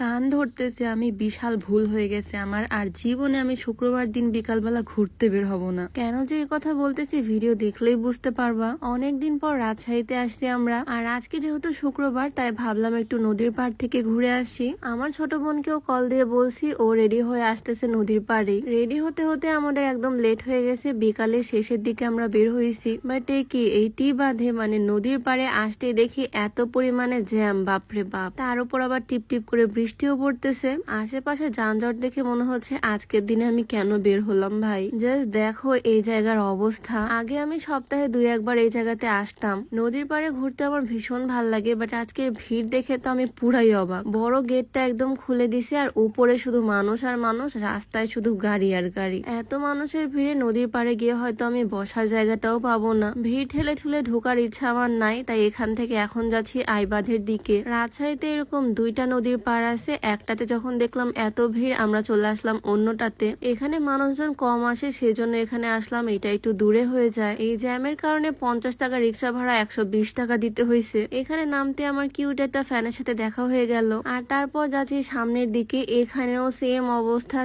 কান ধরতেছে আমি বিশাল ভুল হয়ে গেছে আমার। আর জীবনে আমি শুক্রবার দিন বিকালবেলা ঘুরতে বের হব না। কেন যে এই কথা বলতেছি ভিডিও দেখলেই বুঝতে পারবা। অনেকদিন পর রাজশাহীতে আসছি আমরা, আর আজকে যেহেতু শুক্রবার তাই ভাবলাম একটু নদীর পাড় থেকে ঘুরে আসি। আমার ছোট বোনকেও কল দিয়ে বলছি, ও রেডি হয়ে আসতেছে নদীর পাড়ে। রেডি হতে হতে আমাদের একদম লেট হয়ে গেছে, বিকালে শেষের দিকে আমরা বের হয়েছি। বাট এইটি বাদে মানে নদীর পাড়ে আসতে দেখি এত পরিমাণে জ্যাম, বাপরে বাপ। তার উপর আবার টিপ টিপ করে বৃষ্টিও পড়তেছে। আশেপাশে যানজট দেখে মনে হচ্ছে আজকের দিনে আমি কেন বের হলাম ভাই। জাস্ট দেখো এই জায়গার অবস্থা। আগে আমি সপ্তাহে 2-1 বার এই জায়গাতে আসতাম। নদীর পাড়ে ঘুরতে আমার ভীষণ ভাল লাগে, বাট আজকের ভিড় দেখে তো আমি পুরাই অবাক। বড় গেটটা একদম খুলে দিছে আর উপরে শুধু মানুষ আর মানুষ, রাস্তায় শুধু গাড়ি আর গাড়ি। এত মানুষের ভিড়ে নদীর পাড়ে গিয়ে হয়তো আমি বসার জায়গাটাও পাবো না। ভিড় ঠেলে ঠুলে ঢোকার ইচ্ছা আমার নাই, তাই এখান থেকে এখন যাচ্ছি আইবাঁধের দিকে। রাজশাহীতে এরকম 2টা নদীর পাড় আছে, একটাতে যখন দেখলাম এত ভিড় আমরা চলে আসলাম অন্যটাতে। এখানে মানুষজন কম আসে সেজন্য এখানে আসলাম, এটা একটু দূরে হয়ে যায়। এই জ্যামের কারণে 50 টাকা রিক্সা ভাড়া 120 টাকা দিতে হয়েছে। এখানে নামতে আমার কিউট একটা ফ্যানের সাথে দেখা হয়ে গেল। আর তারপর যাচ্ছি সামনের দিকে, এখানেও সেম অবস্থা,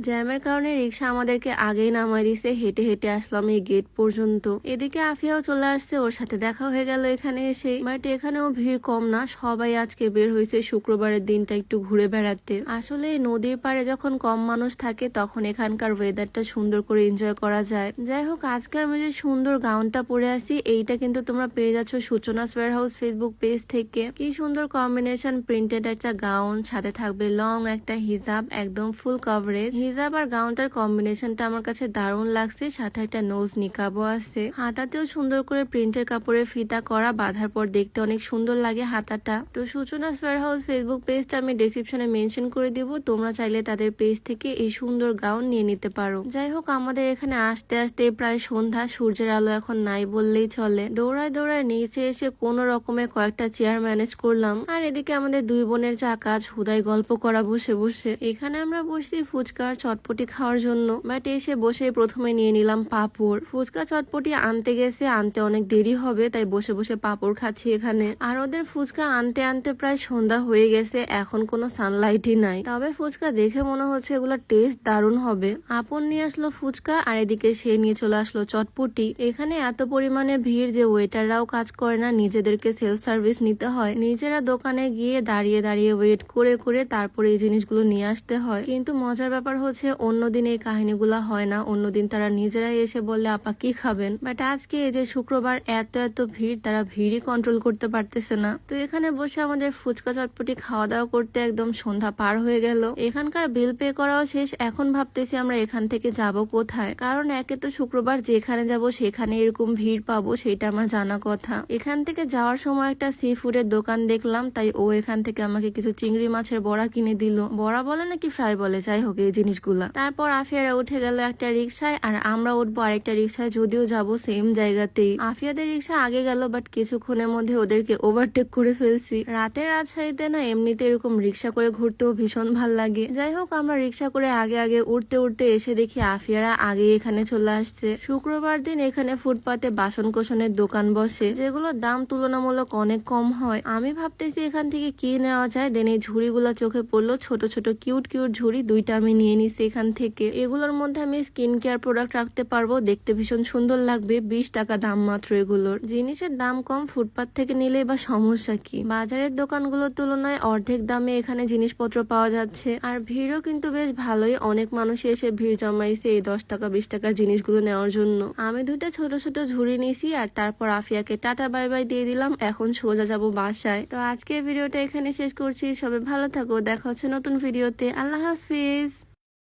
জ্যামের কারণে রিক্সা আমাদেরকে আগেই নামাই দিছে। হেঁটে হেঁটে আসলাম এই গেট পর্যন্ত। এদিকে আফিয়াও চলে আসছে, ওর সাথে দেখা হয়ে গেল এখানে এসে। বাট এখানেও ভিড় কম না, সবাই আজকে বের হয়েছে শুক্রবারের দিনটা একটু ঘুরে বেড়াতে। আসলে নদীর পাড়ে যখন কম মানুষ থাকে তখন এখানকার ওয়েদারটা সুন্দর করে এনজয় করা যায়। যাই হোক, আজকে আমি যে সুন্দর গাউনটা পরে আছি এইটা কিন্তু তোমরা পেয়ে যাচ্ছ সূচনাস ওয়্যারহাউস ফেসবুক পেজ থেকে। কি সুন্দর কম্বিনেশন, প্রিন্টেড একটা গাউন, সাথে থাকবে লং একটা হিজাব, একদম ফুল কভারেজ। হিজাব আর গাউনটার কম্বিনেশনটা আমার কাছে দারুণ লাগছে, সাথে একটা নোজ নিকাবও আছে। হাতাতেও সুন্দর করে প্রিন্টের কাপড়ে ফিতা করা, বাঁধার পর দেখতে অনেক সুন্দর লাগে হাতাটা। তো সূচনাস ওয়্যারহাউস ফেসবুক পেজটা আমি ডেসক্রিপশনে মেনশন করে দিব, তোমরা চাইলে তাদের পেজ থেকে এই সুন্দর গাউন নিয়ে নিতে পারো। যাই হোক, আমাদের এখানে আসতে আসতে প্রায় সন্ধ্যা, সূর্যের আলো এখন নাই বললেই চলে। দৌড়ায় দৌড়ায় নিচে এসে কোন রকমে কয়েকটা চেয়ার ম্যানেজ করলাম। আর এদিকে আমাদের দুই বোনের যা কাজ, হুদাই গল্প করা বসে বসে। এখানে আমরা বসছি ফুচকা চটপটি খাওয়ার জন্য, বাট এসে বসে প্রথমে নিয়ে নিলাম পাঁপড়। ফুচকা চটপটি আনতে গেছে, আনতে অনেক দেরি হবে, তাই বসে বসে পাঁপড় খাচ্ছি এখানে। আর ওদের ফুচকা আনতে আনতে প্রায় সন্ধ্যা হয়ে গেছে, এখন কোনো সানলাইটই নাই। তবে ফুচকা দেখে মনে হচ্ছে এগুলোর টেস্ট দারুণ হবে। আপন নিয়ে আসলো ফুচকা, আর এদিকে সে নিয়ে চলে আসলো চটপটি। এখানে এত পরিমাণে ভিড় যে ওয়েটাররাও কাজ করে না, নিজেদেরকে সেলফ সার্ভিস নিতে হয়। নিজেরা দোকানে গিয়ে দাঁড়িয়ে দাঁড়িয়ে ওয়েট করে করে তারপরে এই জিনিসগুলো নিয়ে আসতে হয়। কিন্তু মজার ব্যাপার হচ্ছে অন্যদিন এই কাহিনীগুলো হয় না, অন্যদিন তারা নিজেরাই এসে বললে আপা কি খাবেন। বাট আজকে এই যে শুক্রবার এত এত ভিড়, তারা ভিড়ই কন্ট্রোল করতে পারতেছে না। তো এখানে বসে আমাদের ফুচকা চটপটি খাওয়া দাওয়া করতে একদম সন্ধ্যা পার হয়ে গেল। এখানকার বিল পে করাও শেষ। এখন ভাবতেছি আমরা এখান থেকে যাব কোথায়, কারণ একে তো শুক্রবার যেখানে যাব সেখানে এরকম ভিড় পাবো সেটা আমার জানা কথা। এখান থেকে যাওয়ার সময় একটা সি ফুডের দোকান দেখলাম, তাই ও এখান থেকে আমাকে কিছু চিংড়ি মাছের বড়া কিনে দিল। বড়া বলে নাকি ফ্রাই বলে, যাই হোক এই জিনিসগুলা। তারপর আফিয়ারা উঠে গেল একটা রিক্সায়, আর আমরা উঠবো আরেকটা রিক্সায়, যদিও যাব সেম জায়গাতেই। আফিয়াদের রিক্সা আগে গেল, বাট কিছুক্ষণের মধ্যে ওদেরকে ওভারটেক করে ফেলছি। রাতের রাজশাহীতে না এমনিতে এরকম রিক্সা করে ঘুরতেও ভীষণ ভাল লাগে। যাই হোক, আমরা রিক্সা করে আগে আগে উঠতে উঠতে এসে দেখি আফিয়ারা আগে এখানে চলে আসছে। শুক্রবার দিন এখানে ফুটপাতে বাসন কোসনের দোকান বসে, যেগুলোর দাম তুলনামূলক অনেক কম হয়। আমি ভাবতেছি এখান থেকে কি নেওয়া যায়, দেন এই ঝুড়িগুলো চোখে পড়লো, ছোট ছোট কিউট কিউট ঝুড়ি, 2টা আমি নিয়ে নিছি এখান থেকে। এগুলোর মধ্যে আমি স্কিন কেয়ার প্রোডাক্ট রাখতে পারবো, দেখতে ভীষণ সুন্দর লাগবে। 20 টাকা দাম মাত্র এগুলোর। জিনিসের দাম কম, ফুটপাত থেকে নিলে বা সমস্যা কি। বাজারের দোকানগুলোর তুলনায় অর্ধেক দামে এখানে জিনিসপত্র পাওয়া যাচ্ছে। আর ভিড়ও কিন্তু বেশ ভালোই, অনেক মানুষ এসে ভিড় জমাইছে এই 10 টাকা 20 টাকার জিনিসগুলো নেওয়ার জন্য। আমি 2টা ছোট ছোট ঝুড়ি নিয়েছি, আর তারপর আফিয়াকে টাটা বাই বাই দিয়ে দিলাম। এখন সোজা যাব বাসায়। তো আজকের ভিডিওটা এখানে শেষ করছি, সবাই ভালো থাকো, দেখা হচ্ছে নতুন ভিডিওতে। আল্লাহ হাফিজ।